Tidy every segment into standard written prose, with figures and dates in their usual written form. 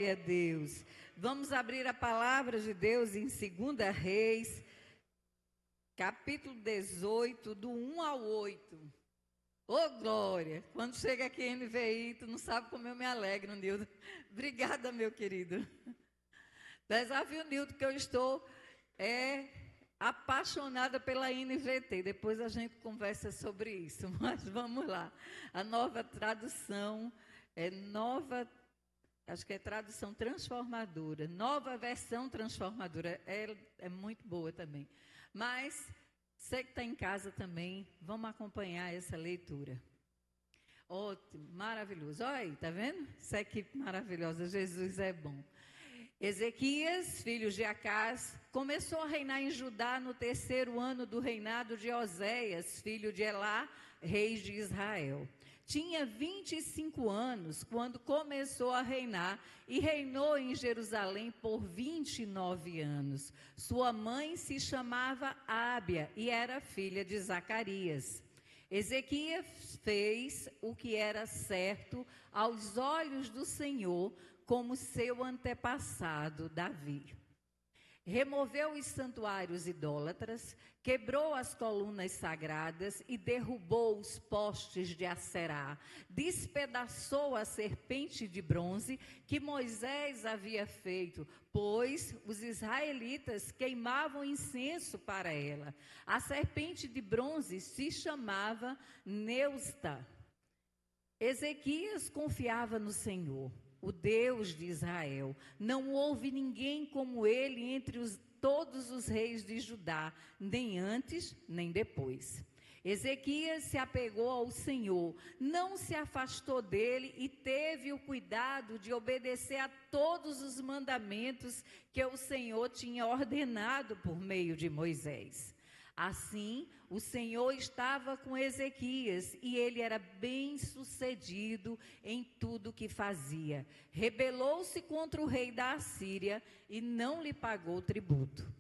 Glória a Deus. Vamos abrir a palavra de Deus em 2 Reis, capítulo 18, do 1 ao 8. Ô, glória! Quando chega aqui NVI, tu não sabe como eu me alegro, Nildo. Obrigada, meu querido. Desafio, Nildo, que eu estou apaixonada pela NVT. Depois a gente conversa sobre isso, mas vamos lá. A nova tradução acho que é tradução transformadora, nova versão transformadora, é muito boa também. Mas, você que está em casa também, vamos acompanhar essa leitura. Ótimo, maravilhoso. Olha aí, tá vendo? Essa equipe maravilhosa, Jesus é bom. Ezequias, filho de Acás, começou a reinar em Judá no 3º ano do reinado de Oséias, filho de Elá, rei de Israel. Tinha 25 anos quando começou a reinar e reinou em Jerusalém por 29 anos. Sua mãe se chamava Ábia e era filha de Zacarias. Ezequias fez o que era certo aos olhos do Senhor, como seu antepassado Davi. Removeu os santuários idólatras, quebrou as colunas sagradas e derrubou os postes de Aserá. Despedaçou a serpente de bronze que Moisés havia feito, pois os israelitas queimavam incenso para ela. A serpente de bronze se chamava Neusta. Ezequias confiava no Senhor, o Deus de Israel. Não houve ninguém como ele entre todos os reis de Judá, nem antes, nem depois. Ezequias se apegou ao Senhor, não se afastou dele e teve o cuidado de obedecer a todos os mandamentos que o Senhor tinha ordenado por meio de Moisés. Assim, o Senhor estava com Ezequias e ele era bem-sucedido em tudo que fazia. Rebelou-se contra o rei da Assíria e não lhe pagou tributo.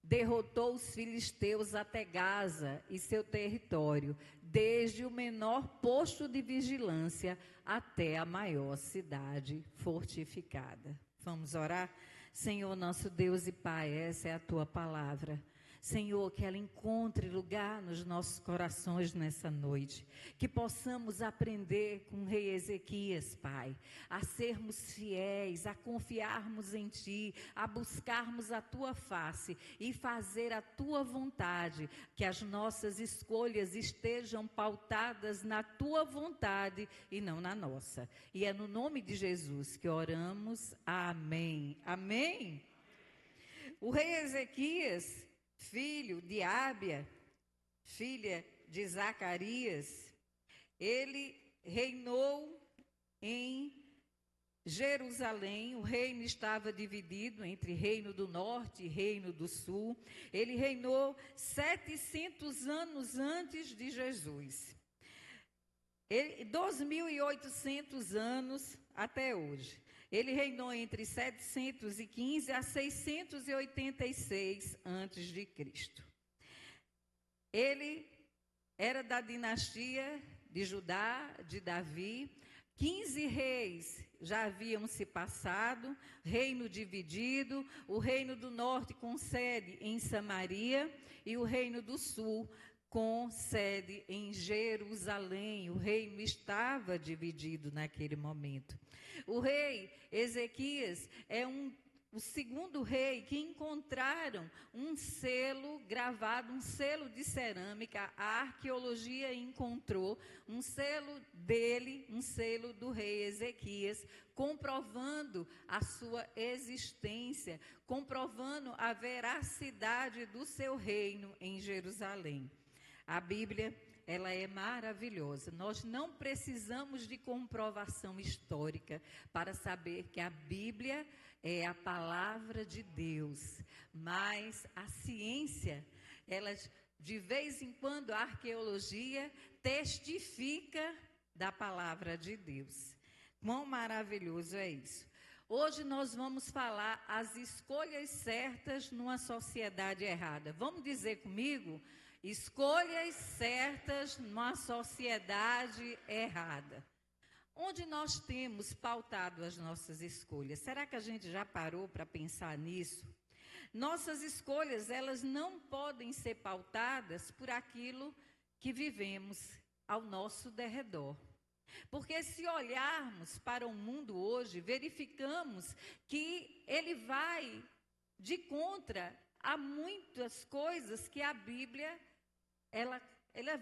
Derrotou os filisteus até Gaza e seu território, desde o menor posto de vigilância até a maior cidade fortificada. Vamos orar? Senhor, nosso Deus e Pai, essa é a tua palavra. Senhor, que ela encontre lugar nos nossos corações nessa noite, que possamos aprender com o rei Ezequias, Pai, a sermos fiéis, a confiarmos em Ti, a buscarmos a Tua face e fazer a Tua vontade, que as nossas escolhas estejam pautadas na Tua vontade e não na nossa. E é no nome de Jesus que oramos. Amém. Amém? O rei Ezequias, filho de Ábia, filha de Zacarias, ele reinou em Jerusalém. O reino estava dividido entre reino do norte e reino do sul. Ele reinou 700 anos antes de Jesus. 2.800 anos até hoje. Ele reinou entre 715 a 686 antes de Cristo. Ele era da dinastia de Judá, de Davi. 15 reis já haviam se passado, reino dividido, o reino do norte com sede em Samaria e o reino do sul com sede em Jerusalém. O reino estava dividido naquele momento. O rei Ezequias é o segundo rei que encontraram um selo gravado, um selo de cerâmica. A arqueologia encontrou um selo dele, um selo do rei Ezequias, comprovando a sua existência, comprovando a veracidade do seu reino em Jerusalém. A Bíblia, ela é maravilhosa. Nós não precisamos de comprovação histórica para saber que a Bíblia é a palavra de Deus. Mas a ciência, ela de vez em quando, a arqueologia testifica da palavra de Deus. Quão maravilhoso é isso. Hoje nós vamos falar as escolhas certas numa sociedade errada. Vamos dizer comigo? Escolhas certas numa sociedade errada. Onde nós temos pautado as nossas escolhas? Será que a gente já parou para pensar nisso? Nossas escolhas, elas não podem ser pautadas por aquilo que vivemos ao nosso derredor. Porque se olharmos para o mundo hoje, verificamos que ele vai de contra a muitas coisas que a Bíblia, ela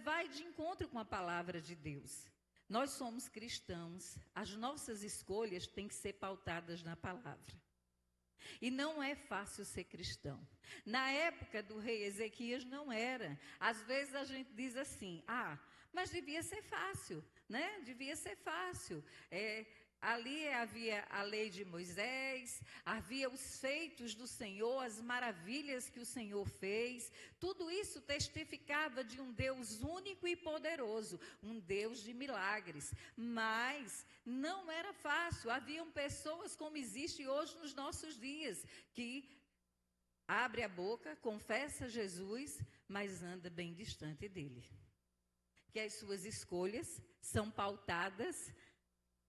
vai de encontro com a palavra de Deus. Nós somos cristãos, as nossas escolhas têm que ser pautadas na palavra. E não é fácil ser cristão. Na época do rei Ezequias não era. Às vezes a gente diz assim, mas devia ser fácil, né? Devia ser fácil. Ali havia a lei de Moisés, havia os feitos do Senhor, as maravilhas que o Senhor fez. Tudo isso testificava de um Deus único e poderoso, um Deus de milagres. Mas não era fácil. Haviam pessoas como existe hoje nos nossos dias, que abre a boca, confessa Jesus, mas anda bem distante dele. Que as suas escolhas são pautadas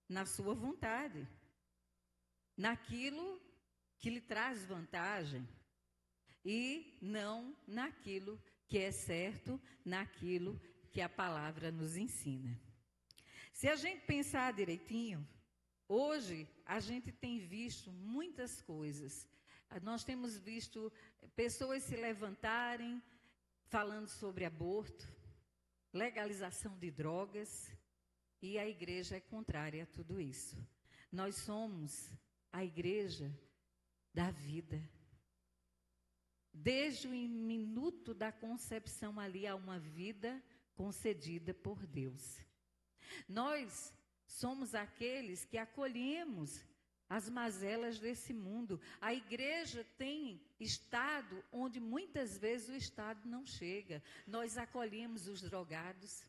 na sua vontade, naquilo que lhe traz vantagem, e não naquilo que é certo, naquilo que a palavra nos ensina. Se a gente pensar direitinho, hoje a gente tem visto muitas coisas. Nós temos visto pessoas se levantarem falando sobre aborto, legalização de drogas, e a igreja é contrária a tudo isso. Nós somos a igreja da vida. Desde o minuto da concepção ali há uma vida concedida por Deus. Nós somos aqueles que acolhemos as mazelas desse mundo. A igreja tem estado onde muitas vezes o Estado não chega. Nós acolhemos os drogados.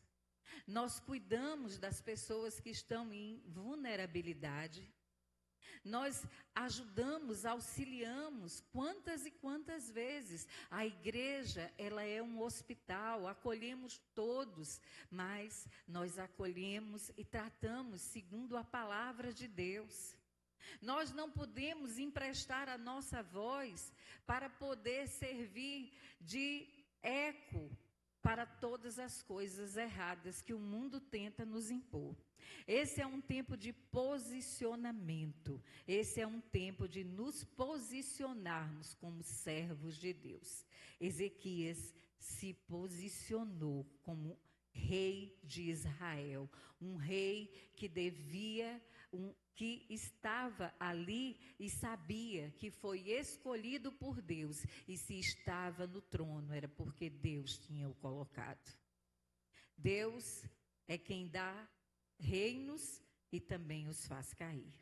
Nós cuidamos das pessoas que estão em vulnerabilidade. Nós ajudamos, auxiliamos quantas e quantas vezes. A igreja, ela é um hospital, acolhemos todos, mas nós acolhemos e tratamos segundo a palavra de Deus. Nós não podemos emprestar a nossa voz para poder servir de eco para todas as coisas erradas que o mundo tenta nos impor. Esse é um tempo de posicionamento. Esse é um tempo de nos posicionarmos como servos de Deus. Ezequias se posicionou como rei de Israel, um rei que que estava ali e sabia que foi escolhido por Deus, e se estava no trono era porque Deus tinha o colocado. Deus é quem dá reinos e também os faz cair.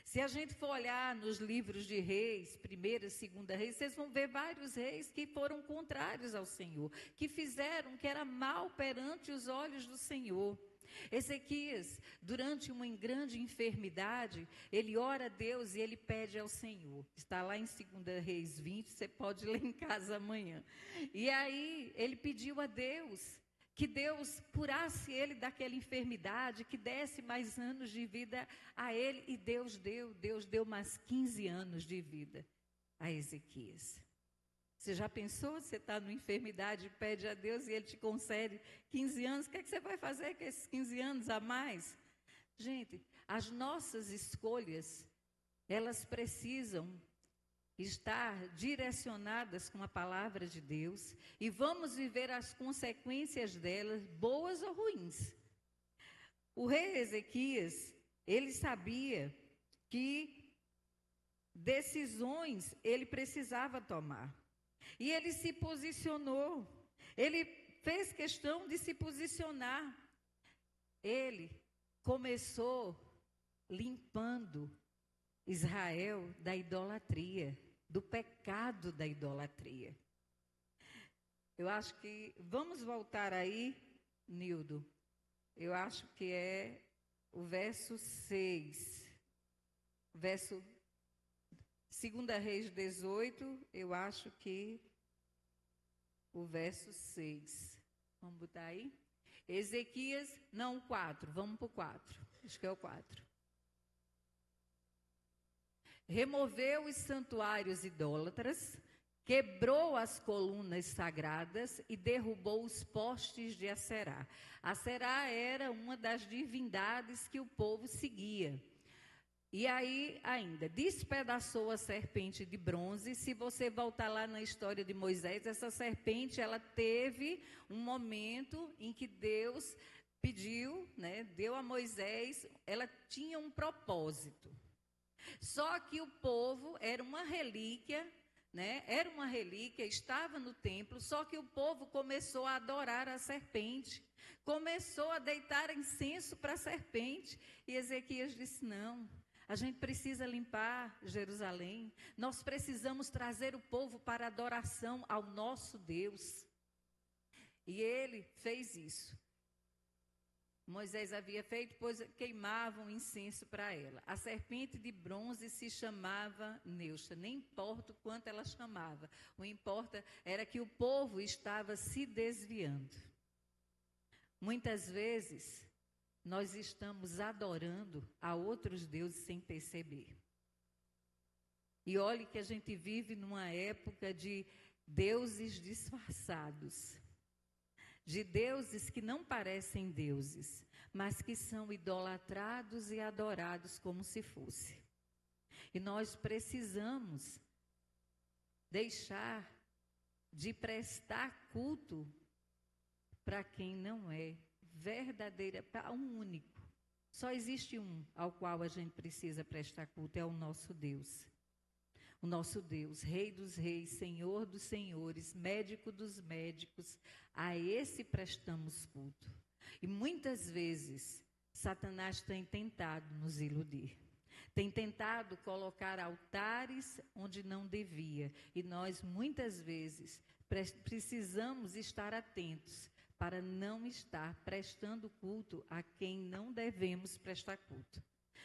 Se a gente for olhar nos livros de reis, 1ª e 2ª reis, vocês vão ver vários reis que foram contrários ao Senhor, que fizeram que era mal perante os olhos do Senhor. Ezequias, durante uma grande enfermidade, ele ora a Deus e ele pede ao Senhor. Está lá em 2ª Reis 20, você pode ler em casa amanhã. E aí ele pediu a Deus que Deus curasse ele daquela enfermidade, que desse mais anos de vida a ele, e Deus deu mais 15 anos de vida a Ezequias. Você já pensou? Você está numa enfermidade, pede a Deus e Ele te concede 15 anos. O que é que você vai fazer com esses 15 anos a mais? Gente, as nossas escolhas, elas precisam estar direcionadas com a palavra de Deus e vamos viver as consequências delas, boas ou ruins. O rei Ezequias, ele sabia que decisões ele precisava tomar. E ele se posicionou, ele fez questão de se posicionar. Ele começou limpando Israel da idolatria, do pecado da idolatria. Eu acho que, vamos voltar aí, Nildo, eu acho que é o verso 6, verso 2ª Reis 18, eu acho que o verso 6. Vamos botar aí? Ezequias, não, 4, vamos para o 4. Acho que é o 4. Removeu os santuários idólatras, quebrou as colunas sagradas e derrubou os postes de Aserá. Aserá era uma das divindades que o povo seguia. E aí, ainda, despedaçou a serpente de bronze. Se você voltar lá na história de Moisés, essa serpente, ela teve um momento em que Deus pediu, né, deu a Moisés, ela tinha um propósito. Só que o povo era uma relíquia, né? Era uma relíquia, estava no templo, só que o povo começou a adorar a serpente, começou a deitar incenso para a serpente. E Ezequias disse: não, a gente precisa limpar Jerusalém, nós precisamos trazer o povo para a adoração ao nosso Deus. E ele fez isso. Moisés havia feito, pois queimavam incenso para ela. A serpente de bronze se chamava Neusta, nem importa o quanto ela chamava. O que importa era que o povo estava se desviando. Muitas vezes, nós estamos adorando a outros deuses sem perceber. E olhe que a gente vive numa época de deuses disfarçados. De deuses que não parecem deuses, mas que são idolatrados e adorados como se fosse. E nós precisamos deixar de prestar culto para quem não é verdadeira, para um único. Só existe um ao qual a gente precisa prestar culto, é o nosso Deus. O nosso Deus, Rei dos reis, Senhor dos senhores, Médico dos médicos, a esse prestamos culto. E muitas vezes, Satanás tem tentado nos iludir. Tem tentado colocar altares onde não devia. E nós, muitas vezes, precisamos estar atentos para não estar prestando culto a quem não devemos prestar culto.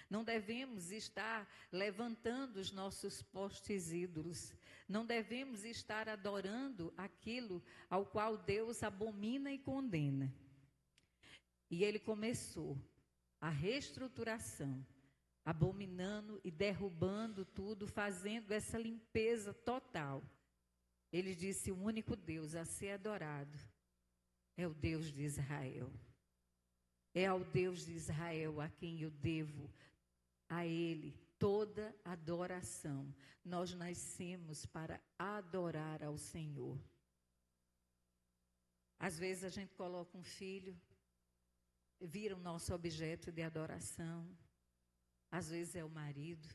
Não devemos estar levantando os nossos postes ídolos. Não devemos estar adorando aquilo ao qual Deus abomina e condena. E ele começou a reestruturação, abominando e derrubando tudo, fazendo essa limpeza total. Ele disse: o único Deus a ser adorado é o Deus de Israel. É ao Deus de Israel a quem eu devo a Ele toda adoração. Nós nascemos para adorar ao Senhor. Às vezes a gente coloca um filho, vira o nosso objeto de adoração. Às vezes é o marido.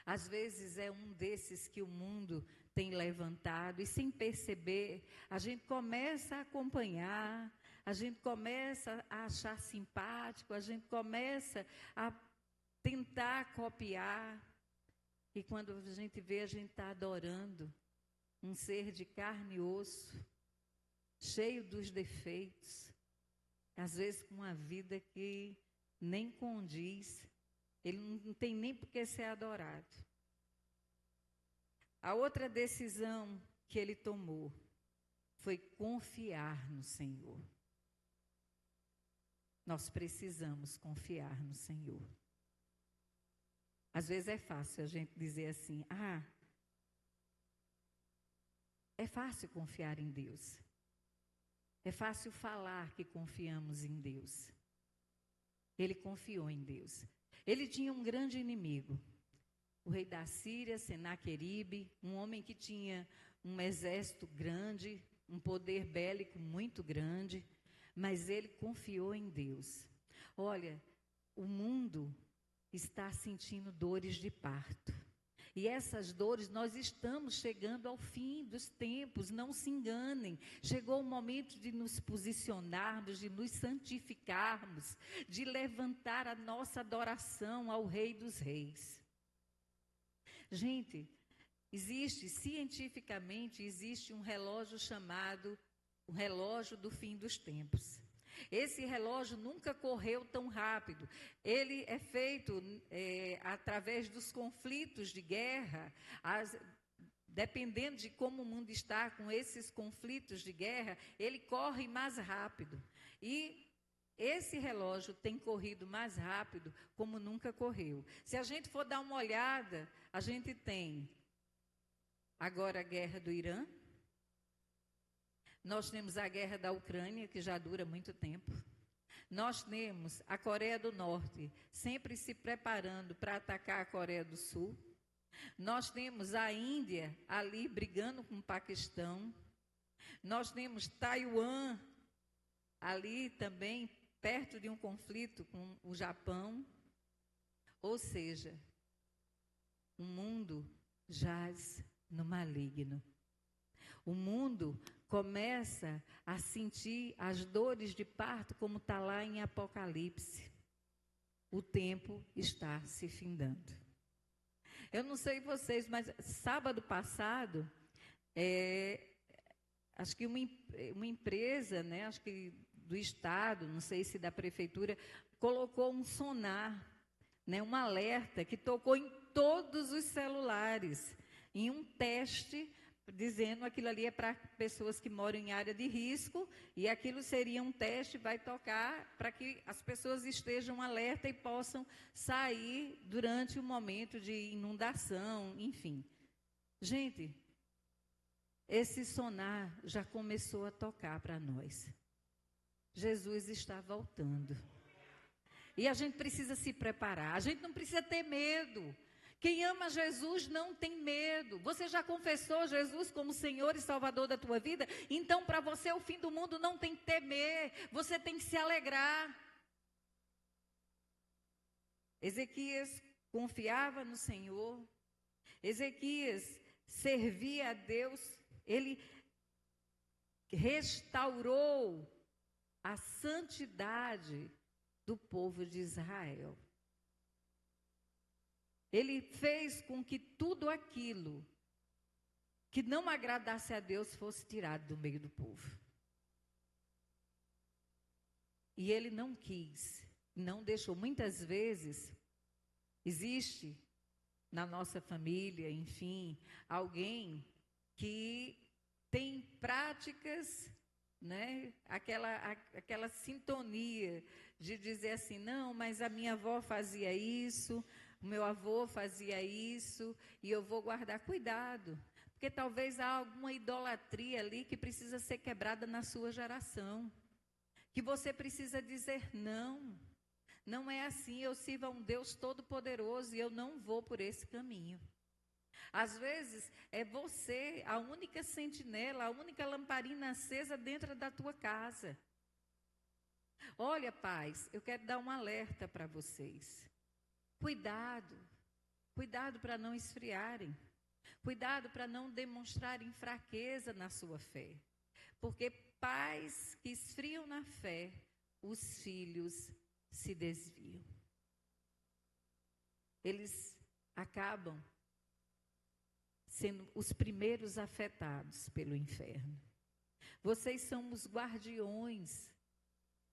Às vezes é um desses que o mundo tem levantado. E sem perceber, a gente começa a acompanhar, a gente começa a achar simpático, a gente começa a tentar copiar, e quando a gente vê, a gente está adorando um ser de carne e osso, cheio dos defeitos, às vezes com uma vida que nem condiz, ele não tem nem por que ser adorado. A outra decisão que ele tomou foi confiar no Senhor. Nós precisamos confiar no Senhor. Às vezes é fácil a gente dizer assim: é fácil confiar em Deus. É fácil falar que confiamos em Deus. Ele confiou em Deus. Ele tinha um grande inimigo, o rei da Síria, Senaqueribe, um homem que tinha um exército grande, um poder bélico muito grande, mas ele confiou em Deus. Olha, o mundo está sentindo dores de parto. E essas dores, nós estamos chegando ao fim dos tempos, não se enganem. Chegou o momento de nos posicionarmos, de nos santificarmos, de levantar a nossa adoração ao Rei dos Reis. Gente, cientificamente, existe um relógio chamado o relógio do fim dos tempos. Esse relógio nunca correu tão rápido. Ele é feito através dos conflitos de guerra. Dependendo de como o mundo está com esses conflitos de guerra, ele corre mais rápido. E esse relógio tem corrido mais rápido como nunca correu. Se a gente for dar uma olhada, a gente tem agora a guerra do Irã, nós temos a guerra da Ucrânia, que já dura muito tempo. Nós temos a Coreia do Norte sempre se preparando para atacar a Coreia do Sul. Nós temos a Índia ali brigando com o Paquistão. Nós temos Taiwan ali também perto de um conflito com o Japão. Ou seja, o mundo jaz no maligno. O mundo começa a sentir as dores de parto, como está lá em Apocalipse. O tempo está se findando. Eu não sei vocês, mas sábado passado, acho que uma empresa, né, acho que do Estado, não sei se da Prefeitura, colocou um sonar, né, um alerta que tocou em todos os celulares, em um teste, dizendo aquilo ali é para pessoas que moram em área de risco, e aquilo seria um teste, vai tocar para que as pessoas estejam alerta e possam sair durante o momento de inundação, enfim. Gente, esse sonar já começou a tocar para nós. Jesus está voltando. E a gente precisa se preparar, a gente não precisa ter medo. Quem ama Jesus não tem medo. Você já confessou Jesus como Senhor e Salvador da tua vida? Então, para você, o fim do mundo não tem que temer. Você tem que se alegrar. Ezequias confiava no Senhor. Ezequias servia a Deus. Ele restaurou a santidade do povo de Israel. Ele fez com que tudo aquilo que não agradasse a Deus fosse tirado do meio do povo. E ele não quis, não deixou. Muitas vezes, existe na nossa família, enfim, alguém que tem práticas, né, aquela sintonia de dizer assim, não, mas a minha avó fazia isso, o meu avô fazia isso, e eu vou guardar. Cuidado, porque talvez há alguma idolatria ali que precisa ser quebrada na sua geração, que você precisa dizer não, não é assim, eu sirvo a um Deus todo-poderoso e eu não vou por esse caminho. Às vezes é você a única sentinela, a única lamparina acesa dentro da tua casa. Olha, pais, eu quero dar um alerta para vocês. Cuidado para não esfriarem. Cuidado para não demonstrarem fraqueza na sua fé. Porque pais que esfriam na fé, os filhos se desviam. Eles acabam sendo os primeiros afetados pelo inferno. Vocês são os guardiões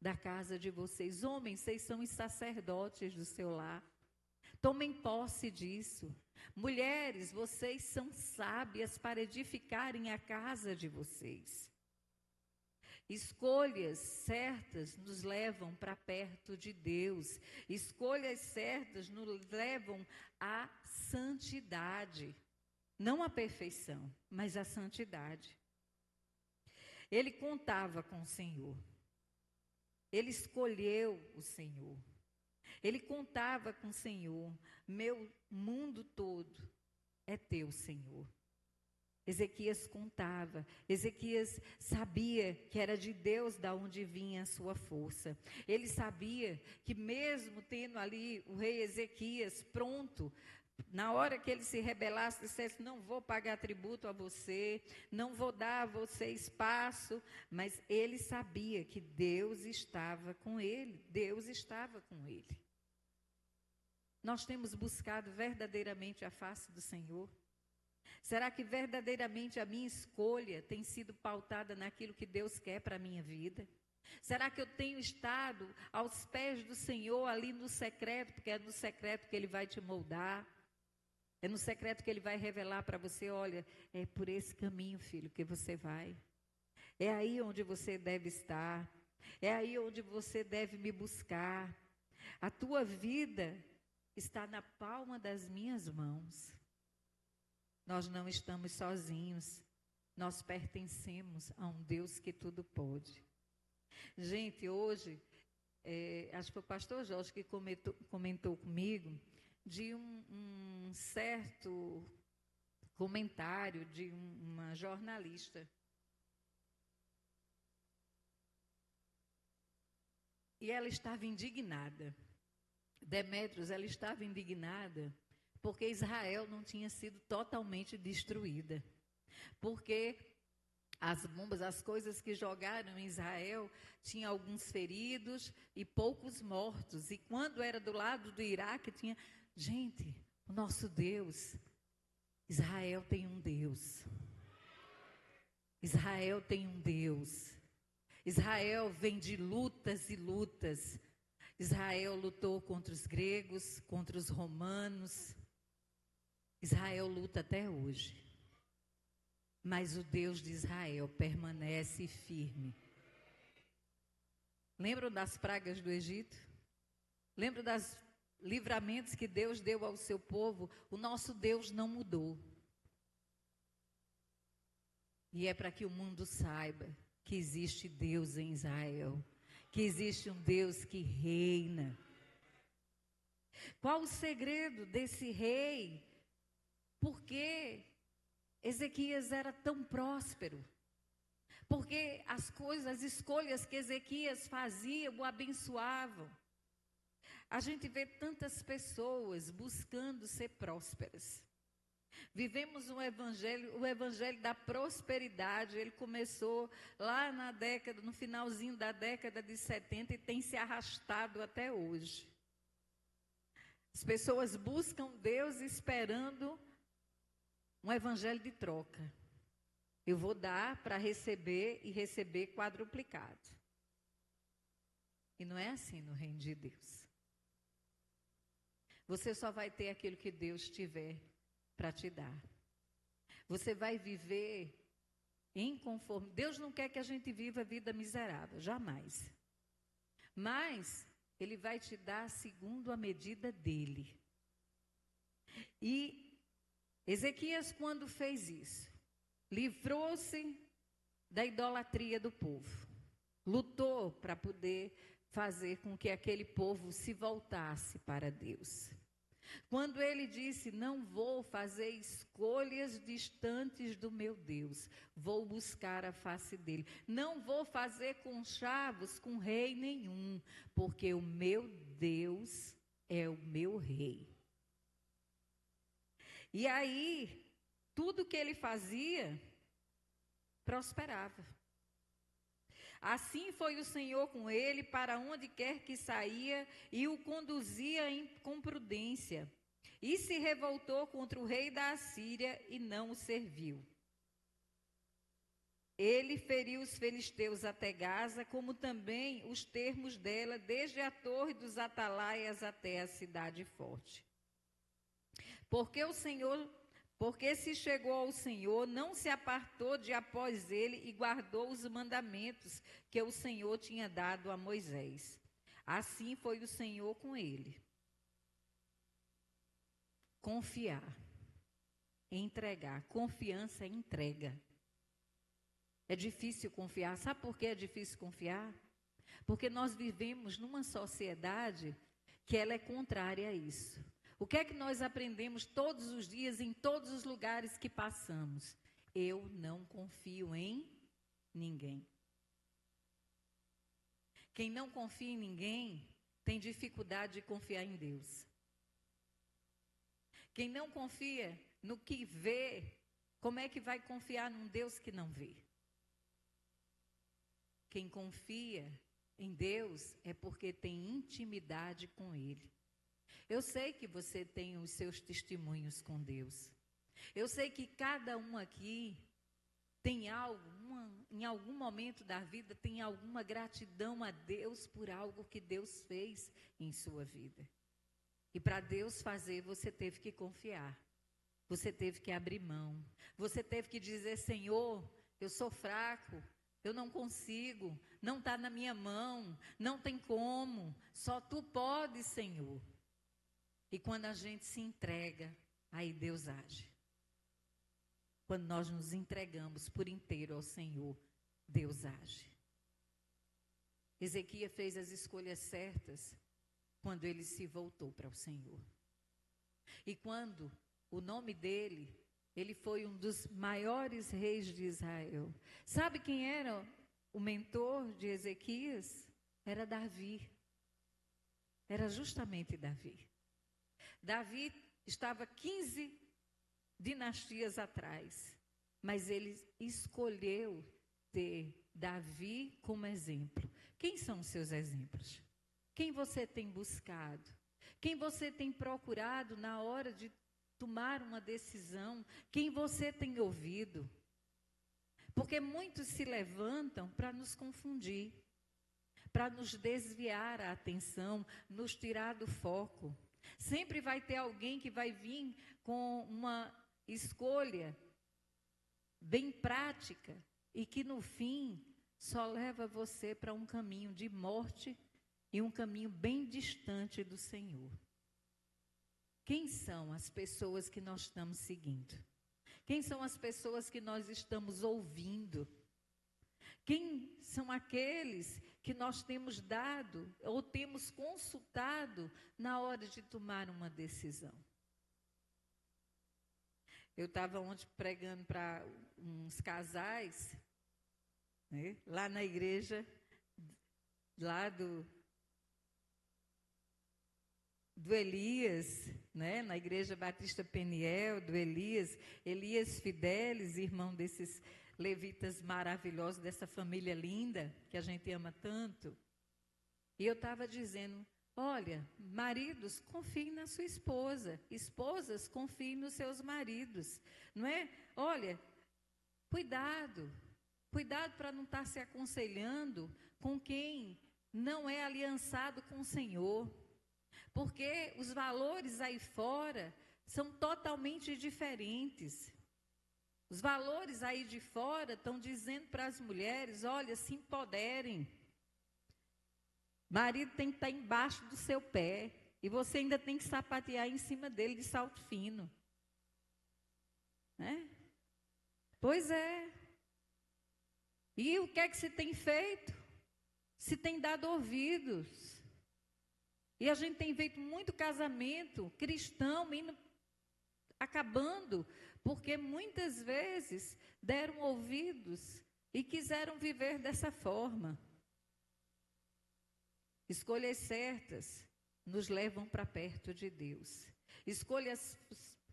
da casa de vocês. Homens, vocês são os sacerdotes do seu lar. Tomem posse disso. Mulheres, vocês são sábias para edificarem a casa de vocês. Escolhas certas nos levam para perto de Deus. Escolhas certas nos levam à santidade. Não à perfeição, mas à santidade. Ele contava com o Senhor. Ele escolheu o Senhor. Ele contava com o Senhor. Meu mundo todo é teu, Senhor. Ezequias contava. Ezequias sabia que era de Deus da onde vinha a sua força. Ele sabia que mesmo tendo ali o rei Ezequias pronto, na hora que ele se rebelasse, dissesse, não vou pagar tributo a você, não vou dar a você espaço, mas ele sabia que Deus estava com ele, Deus estava com ele. Nós temos buscado verdadeiramente a face do Senhor? Será que verdadeiramente a minha escolha tem sido pautada naquilo que Deus quer para a minha vida? Será que eu tenho estado aos pés do Senhor ali no secreto, porque é no secreto que Ele vai te moldar? É no secreto que Ele vai revelar para você, olha, é por esse caminho, filho, que você vai. É aí onde você deve estar. É aí onde você deve me buscar. A tua vida está na palma das minhas mãos. Nós não estamos sozinhos. Nós pertencemos a um Deus que tudo pode. Gente, hoje, acho que foi o pastor Jorge que comentou comigo de um certo comentário de uma jornalista. E ela estava indignada. Demétrios, ela estava indignada porque Israel não tinha sido totalmente destruída. Porque as bombas, as coisas que jogaram em Israel, tinha alguns feridos e poucos mortos. E quando era do lado do Iraque, tinha... Gente, o nosso Deus, Israel tem um Deus. Israel tem um Deus. Israel vem de lutas e lutas. Israel lutou contra os gregos, contra os romanos. Israel luta até hoje. Mas o Deus de Israel permanece firme. Lembram das pragas do Egito? Lembram dos livramentos que Deus deu ao seu povo? O nosso Deus não mudou. E é para que o mundo saiba que existe Deus em Israel. Que existe um Deus que reina. Qual o segredo desse rei? Por que Ezequias era tão próspero? Porque as escolhas que Ezequias fazia o abençoavam. A gente vê tantas pessoas buscando ser prósperas. Vivemos o evangelho da prosperidade. Ele começou lá no finalzinho da década de 70 e tem se arrastado até hoje. As pessoas buscam Deus esperando um evangelho de troca. Eu vou dar para receber e receber quadruplicado. E não é assim no reino de Deus. Você só vai ter aquilo que Deus tiver para te dar. Você vai viver em conforme. Deus não quer que a gente viva vida miserável, jamais. Mas Ele vai te dar segundo a medida dEle. E Ezequias, quando fez isso, livrou-se da idolatria do povo. Lutou para poder fazer com que aquele povo se voltasse para Deus. Quando ele disse, não vou fazer escolhas distantes do meu Deus, vou buscar a face dele. Não vou fazer conchavos com rei nenhum, porque o meu Deus é o meu rei. E aí, tudo que ele fazia, prosperava. Assim foi o Senhor com ele, para onde quer que saía, e o conduzia com prudência. E se revoltou contra o rei da Assíria e não o serviu. Ele feriu os filisteus até Gaza, como também os termos dela, desde a torre dos atalaias até a cidade forte. Porque se chegou ao Senhor, não se apartou de após ele e guardou os mandamentos que o Senhor tinha dado a Moisés. Assim foi o Senhor com ele. Confiar, entregar. Confiança é entrega. É difícil confiar. Sabe por que é difícil confiar? Porque nós vivemos numa sociedade que ela é contrária a isso. O que é que nós aprendemos todos os dias, em todos os lugares que passamos? Eu não confio em ninguém. Quem não confia em ninguém tem dificuldade de confiar em Deus. Quem não confia no que vê, como é que vai confiar num Deus que não vê? Quem confia em Deus é porque tem intimidade com Ele. Eu sei que você tem os seus testemunhos com Deus. Eu sei que cada um aqui tem em algum momento da vida, tem alguma gratidão a Deus por algo que Deus fez em sua vida. E para Deus fazer, você teve que confiar. Você teve que abrir mão. Você teve que dizer, Senhor, eu sou fraco, eu não consigo, não está na minha mão, não tem como, só tu podes, Senhor. E quando a gente se entrega, aí Deus age. Quando nós nos entregamos por inteiro ao Senhor, Deus age. Ezequias fez as escolhas certas quando ele se voltou para o Senhor. E quando o nome dele, ele foi um dos maiores reis de Israel. Sabe quem era o mentor de Ezequias? Era Davi. Era justamente Davi. Davi estava 15 dinastias atrás, mas ele escolheu ter Davi como exemplo. Quem são os seus exemplos? Quem você tem buscado? Quem você tem procurado na hora de tomar uma decisão? Quem você tem ouvido? Porque muitos se levantam para nos confundir, para nos desviar a atenção, nos tirar do foco. Sempre vai ter alguém que vai vir com uma escolha bem prática e que no fim só leva você para um caminho de morte e um caminho bem distante do Senhor. Quem são as pessoas que nós estamos seguindo? Quem são as pessoas que nós estamos ouvindo? Quem são aqueles que nós temos dado ou temos consultado na hora de tomar uma decisão? Eu estava ontem pregando para uns casais, né, lá na igreja, lá do Elias, né, na Igreja Batista Peniel, do Elias Fidelis, irmão desses levitas maravilhosos, dessa família linda, que a gente ama tanto. E eu estava dizendo, olha, maridos, confiem na sua esposa. Esposas, confiem nos seus maridos. Não é? Olha, cuidado para não estar se aconselhando com quem não é aliançado com o Senhor. Porque os valores aí fora são totalmente diferentes. Os valores aí de fora estão dizendo para as mulheres, olha, se empoderem. Marido tem que estar embaixo do seu pé. E você ainda tem que sapatear em cima dele de salto fino. Né? Pois é. E o que é que se tem feito? Se tem dado ouvidos. E a gente tem feito muito casamento cristão acabando, porque muitas vezes deram ouvidos e quiseram viver dessa forma. Escolhas certas nos levam para perto de Deus. Escolhas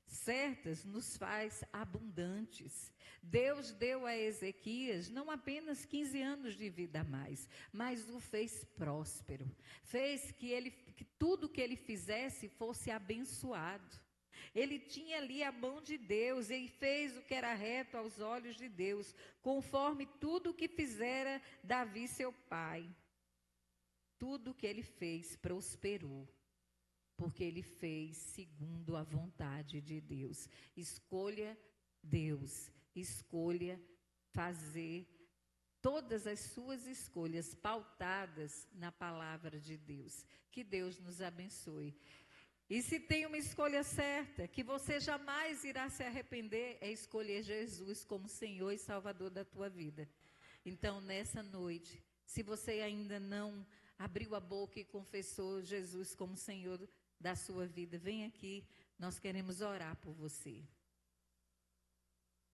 certas nos faz abundantes. Deus deu a Ezequias não apenas 15 anos de vida a mais, mas o fez próspero. Fez que tudo que ele fizesse fosse abençoado. Ele tinha ali a mão de Deus, ele fez o que era reto aos olhos de Deus, conforme tudo o que fizera Davi, seu pai. Tudo o que ele fez prosperou, porque ele fez segundo a vontade de Deus. Escolha Deus, escolha fazer todas as suas escolhas pautadas na palavra de Deus. Que Deus nos abençoe. E se tem uma escolha certa, que você jamais irá se arrepender, é escolher Jesus como Senhor e Salvador da tua vida. Então, nessa noite, se você ainda não abriu a boca e confessou Jesus como Senhor da sua vida, vem aqui, nós queremos orar por você.